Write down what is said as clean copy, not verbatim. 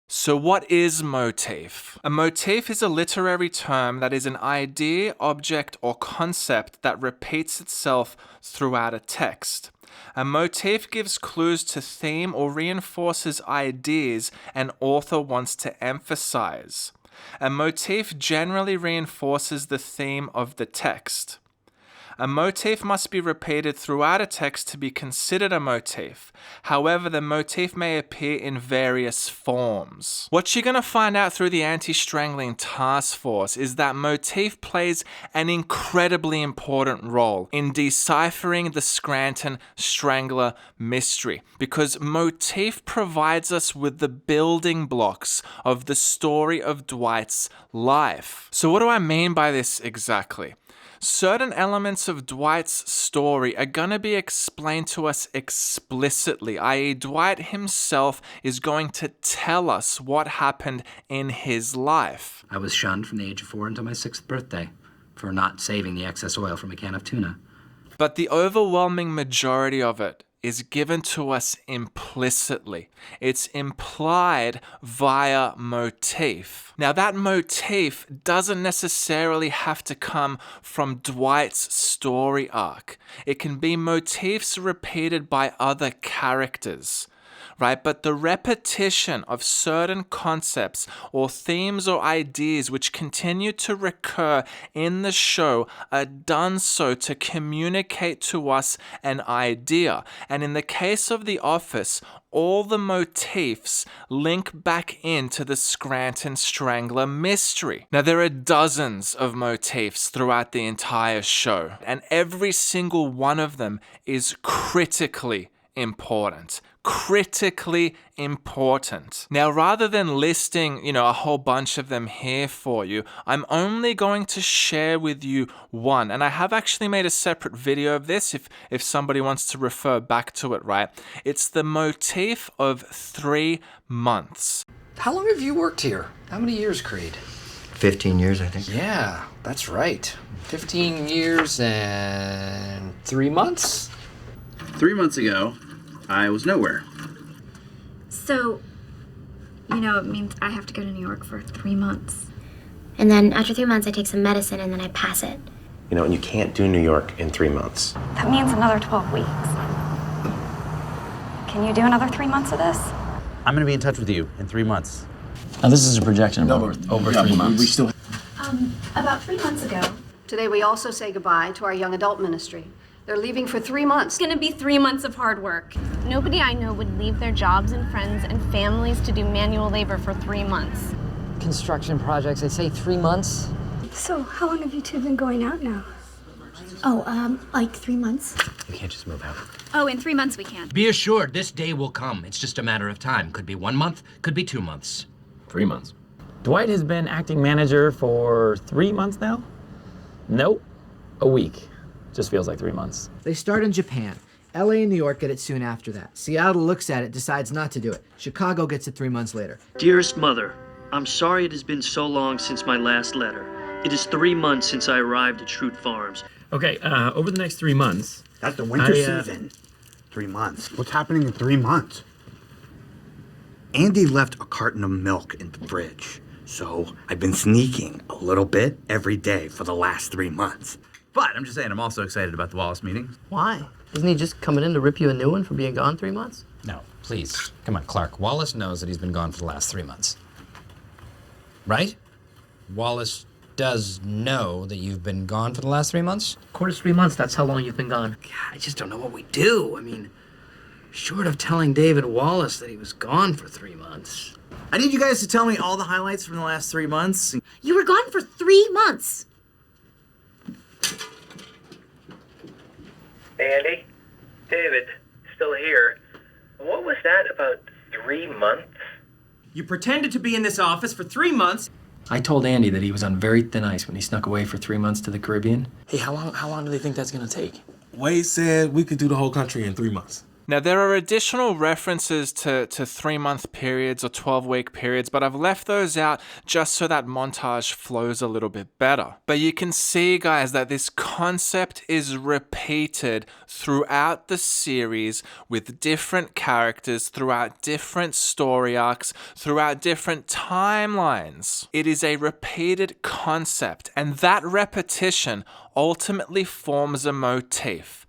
So what is motif? A motif is a literary term that is an idea, object, or concept that repeats itself throughout a text. A motif gives clues to theme or reinforces ideas an author wants to emphasize. A motif generally reinforces the theme of the text. A motif must be repeated throughout a text to be considered a motif. However, the motif may appear in various forms. What you're going to find out through the anti-strangling task force is that motif plays an incredibly important role in deciphering the Scranton Strangler mystery, because motif provides us with the building blocks of the story of Dwight's life. So what do I mean by this exactly? Certain elements of Dwight's story are going to be explained to us explicitly, i.e. Dwight himself is going to tell us what happened in his life. I was shunned from the age of 4 until my 6th birthday for not saving the excess oil from a can of tuna. But the overwhelming majority of it is given to us implicitly. It's implied via motif. Now that motif doesn't necessarily have to come from Dwight's story arc. It can be motifs repeated by other characters. Right? But the repetition of certain concepts or themes or ideas which continue to recur in the show are done so to communicate to us an idea. And in the case of The Office, all the motifs link back into the Scranton Strangler mystery. Now, there are dozens of motifs throughout the entire show, and every single one of them is critically important. Critically important. Now, rather than listing, a whole bunch of them here for you, I'm only going to share with you one. And I have actually made a separate video of this if somebody wants to refer back to it, right? It's the motif of 3 months. How long have you worked here? How many years, Creed? 15 years, I think. Yeah, that's right. 15 years and 3 months? 3 months ago, I was nowhere. So, it means I have to go to New York for 3 months. And then after 3 months, I take some medicine and then I pass it. And you can't do New York in 3 months. That means another 12 weeks. Can you do another 3 months of this? I'm going to be in touch with you in 3 months. Now, this is a projection of over 3 months. We still... About 3 months ago. Today, we also say goodbye to our young adult ministry. They're leaving for 3 months. It's gonna be 3 months of hard work. Nobody I know would leave their jobs and friends and families to do manual labor for 3 months. Construction projects, they say 3 months. So, how long have you two been going out now? Like 3 months. You can't just move out. Oh, in 3 months we can. Be assured, this day will come. It's just a matter of time. Could be 1 month, could be 2 months. 3 months. Dwight has been acting manager for 3 months now? Nope. A week. Just feels like 3 months. They start in Japan. LA and New York get it soon after that. Seattle looks at it, decides not to do it. Chicago gets it 3 months later. Dearest Mother, I'm sorry it has been so long since my last letter. It is 3 months since I arrived at Schrute Farms. Okay, over the next 3 months... That's the winter season. 3 months. What's happening in 3 months? Andy left a carton of milk in the fridge. So I've been sneaking a little bit every day for the last 3 months. But I'm just saying, I'm also excited about the Wallace meeting. Why? Isn't he just coming in to rip you a new one for being gone 3 months? No, please. Come on, Clark. Wallace knows that he's been gone for the last 3 months. Right? Wallace does know that you've been gone for the last 3 months? Of course, 3 months, that's how long you've been gone. God, I just don't know what we do. I mean, short of telling David Wallace that he was gone for 3 months. I need you guys to tell me all the highlights from the last 3 months. You were gone for 3 months. Hey, Andy. David, still here. What was that about 3 months? You pretended to be in this office for 3 months. I told Andy that he was on very thin ice when he snuck away for 3 months to the Caribbean. Hey, how long do they think that's gonna take? Wade said we could do the whole country in 3 months. Now, there are additional references to 3-month periods or 12-week periods, but I've left those out just so that montage flows a little bit better. But you can see, guys, that this concept is repeated throughout the series with different characters, throughout different story arcs, throughout different timelines. It is a repeated concept, and that repetition ultimately forms a motif.